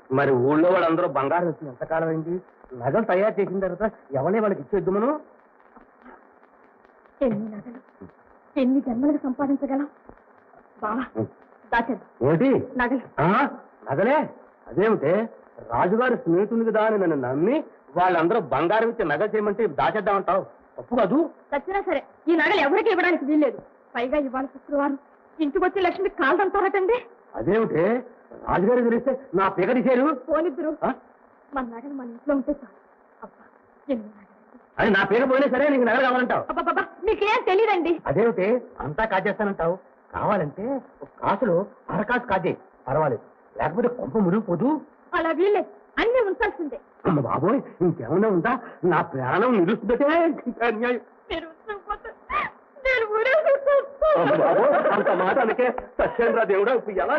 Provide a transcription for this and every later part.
మరి ఊళ్ళో వాళ్ళందరూ బంగారం వచ్చి ఎంతకాలం అయింది? నగలు తయారు చేసిన తర్వాత ఎవరిని వాళ్ళకి ఇచ్చేద్దు మనం. ఎన్ని నగలు ఎన్ని జన్మలకు సంపాదించగలం బావా? దాచేద్దాం. ఏమిటి నగలు? నగలే? అదేమిటే రాజుగారు స్నేహితుని కదా అని నన్ను నమ్మి వాళ్ళందరూ బంగారం ఇచ్చి నగలు చేయమంటే దాచేద్దామంటావు? తప్పు కాదు. చచ్చినా సరే ఈ నగలు ఎవరికి ఇవ్వడానికి వీల్లేదు. పైగా ఇవాళ శుక్రవారం ఇంటికి వచ్చి లక్ష్మి కాల్దంటారటండి. అదేమిటే రాజుగారు తెలిస్తే నా పీక తీశారు. పోనిద్దరు మన నగలు మన ఇంట్లో ఉంటే చాలు. అబ్బా ఎన్ని నగలు! అది నా పీక పోయినా సరే నీకు నగలు కావాలంటావు? అబ్బా మీకేం తెలియదండి. అదేమిటి అంతా కాజేస్తానంటావు? కావాలంటే ఒక కాసులో అరకాసు కాజే పర్వాలేదు, లేకపోతే కొంప మురిగిపోదు. అలా వీల్లేదు, అన్ని ఉంచాల్సిందే. అమ్మ బాబోయ్, ఇంకేమన్నా ఉందా? నా ప్రాణం నిలుస్తుందటే. అన్యాయం. అంత మాట అందుకే సత్యేంద్ర దేవుడా ఎలా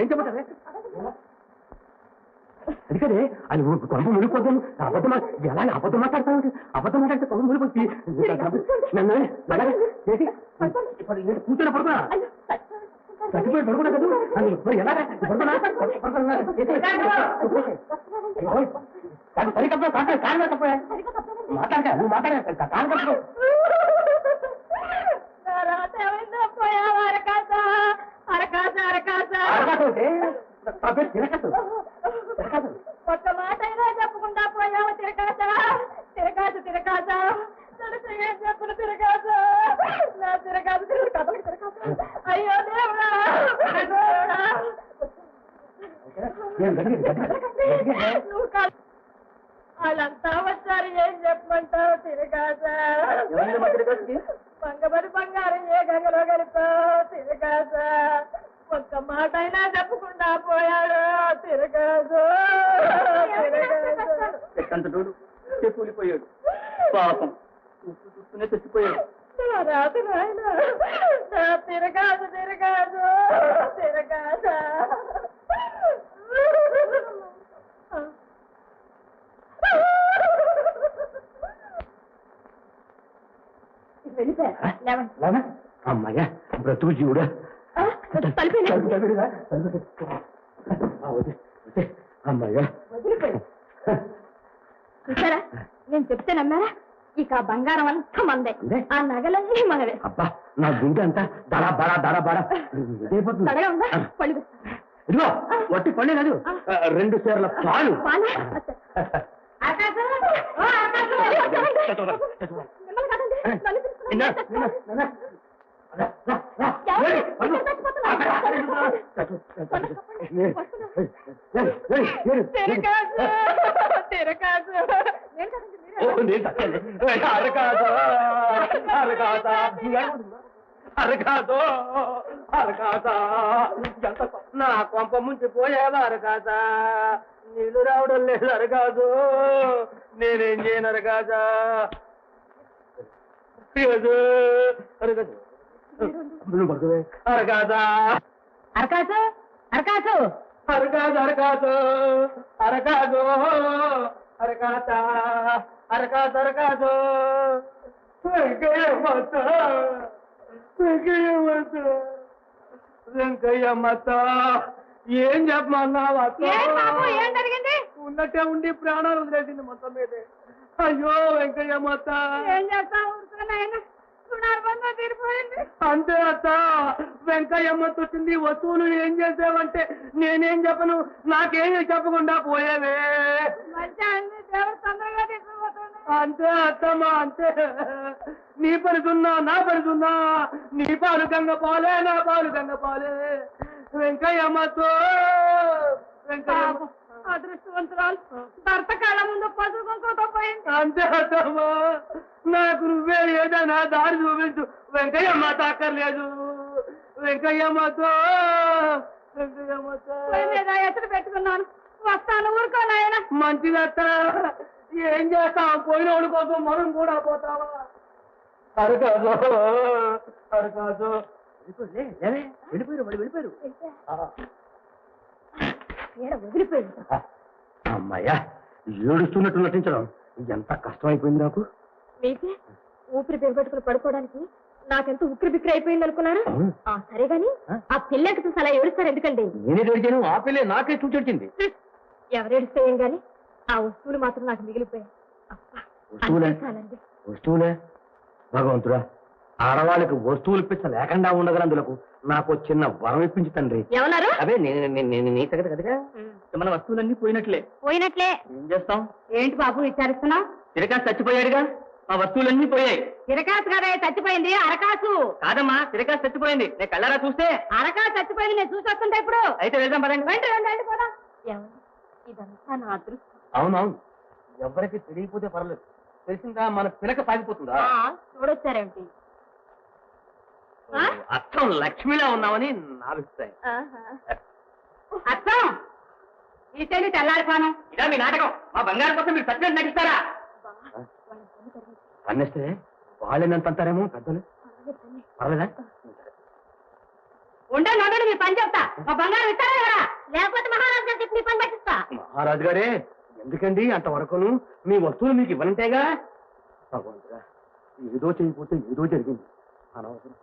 ఏం చెప్పండి? అందుకనే అది కొంప మునిగిపోతాను. అబద్ధమా ఎలా అబద్ధం మాట్లాడతాను? అబద్ధం మాట్లాడితే కొంప మునిగిపోయి నన్ను కూర్చొని పడుకున్నా చచ్చిపోయి పడుకున్నా కదా. ఎలా సరికప్పుడు మాట్లాడతా నువ్వు మాట్లాడే కాదు. ఒక్క మాట అయినా చెప్పకుండా పోయావు తిరగాస. తిరగాసు తిరగాస ఏం చెప్పులు తిరగాస. నా తిరగాసు కథలు తిరగాస. అయ్యో దేవుడా నువ్వు వాళ్ళంతా వచ్చారు, ఏం చెప్పమంటావు తిరగాస? బంగబడి బంగారం ఏ గంగలో గడిపావు తిరగాస. ఒక్క మాట అయినా చెప్పకుండా పోయాడు తిరగాదు. కూలిపోయాడు పాపం, చూస్తూనే చచ్చిపోయాడు. రాదు నాయన, తిరగాదు తిరగాదు తిరగాదా. అమ్మాయ్యా బ్రతుకు జీవుడా. అమ్మాయ్యా చూసారా, నేను చెప్తే నమ్మారా? ఇక బంగారం అంతా మందే, ఆ నగలన్నీ మనవే. అబ్బా నా గుండె అంతా దడా బడా దడా బడా ఇదైపోతుంది. ఇదిగో వట్టి పండే కాదు, 2 సేర్ల పాలు. నా కొంప ముంచి పోయేవా అరకాసా? నీళ్ళు రావడం లేదు అరకాదు, నేనేం చేయను అరకాసా. అరకాదు అరకాదు అరకాదు అరకాసు అరకాసు అరకాదు అరకాదు అరకాత అరకాదు అరకాదు. వెంకయ్యమ్మత ఏం చెప్పమన్నావా? ఏం జరిగింది? ఉన్నట్టే ఉండి ప్రాణాలు వదిలేసింది మొత్తం మీదే. అయ్యో వెంకయ్యమ్మత ఏం చేస్తావు? తీరిపోయింది అంతే అత్త. వెంకయ్యమ్మత వచ్చింది, వస్తువులు ఏం చేసావంటే నేనేం చెప్పను, నాకేమీ చెప్పకుండా పోయేవే. అంతే అత్తమ్మా అంతే. నీ పడుతున్నా నా పడుతున్నా, నీ పాలు గంగ పాలే నా పాలు గంగ పాలే. వెంకయ్యమ్మతో అదృష్టవంతురాలు భర్త కళ్ళ ముందు పసుకుంటూ పోయింది. అంతే అత్తమ్మా, నాకు నువ్వే ఏదైనా దారి చూపించు. వెంకయ్యమ్మ తాక్కర్లేదు. వెంకయ్యమ్మతో వెంకయ్యమ్మతో ఎత్తులు పెట్టుకున్నాను, వస్తాను ఊరుకోనాయన. మంచిదత్త, ఏం చేస్తావు? పోయినోడు కోసం మనం కూడా పోతావా? అరకాదు అరకాదు. వెళ్ళిపోయారు మరి వెళ్ళిపోయారు. వదిలిపోయింది. అమ్మాయ్యా ఏడుస్తున్నట్టు నటించడం ఎంత కష్టం అయిపోయింది నాకు. మీకే ఊపిరి బిగబెట్టుకుని పడుకోవడానికి నాకెంత ఉక్కిరి బిక్కిరి అయిపోయింది అనుకున్నారా? సరే గాని ఆ పిల్లకి చూసి అలా ఏడుస్తారు ఎందుకండి? నేనే ఏడిచాను, ఆ పిల్లే నాకే చూచొచ్చింది. ఎవరేడిస్తే ఏం గాని ఆ వస్తువులు మాత్రం నాకు మిగిలిపోయాయి. చాలండి. వస్తువులే భగవంతుడా, ఆడవాళ్ళకి వస్తువులు పిచ్చ లేకుండా ఉండగలందులకు నాకు చిన్న వరం ఇప్పించి తండ్రి. ఏమన్నారు? అదే నీ తగదు కదగా, మన వస్తువులన్నీ పోయినట్లే. పోయినట్లే ఏం చేస్తాం? ఏంటి బాబు విచారిస్తున్నావు? తిరకాసు చచ్చిపోయాడుగా, మా వస్తువులన్నీ పోయాయి. తిరకాసు కదా చచ్చిపోయింది, అరకాసు కాదమ్మా, తిరకాసు చచ్చిపోయింది. నేను కళ్ళారా చూస్తే అరకాసు చచ్చిపోయింది. నేను చూసి వస్తుంటా ఇప్పుడు. అయితే వెళ్దాం పదండి. రండి పోదా. ఇదంతా నా అదృష్టం. అవునవును, ఎవరికి తెలియకపోతే పర్లేదు, తెలిసిందా మన పిలక సాగిపోతుందా? చూడొచ్చారేమిటి? అర్థం లక్ష్మిలా ఉన్నామని నా అభిప్రాయం. అర్థం ఈ తల్లి తెల్లారిపోను. ఇదా మీ నాటకం? మా బంగారం కోసం మీరు సత్యం నటిస్తారా? అన్నేస్తే వాళ్ళేనంత అంటారేమో పెద్దలు. పర్లేదా? ఉండండి మీ పని చెప్తా. మా బంగారం ఇస్తారా కదా, లేకపోతే మహారాజు గారికి మీ పని పట్టిస్తా. మహారాజు గారే ఎందుకండి అంతవరకును? మీ వస్తువులు మీకు ఇవ్వనంటేగా. భగవంతుడా, ఏదో చేయకపోతే ఏదో జరిగింది. అనవసరం.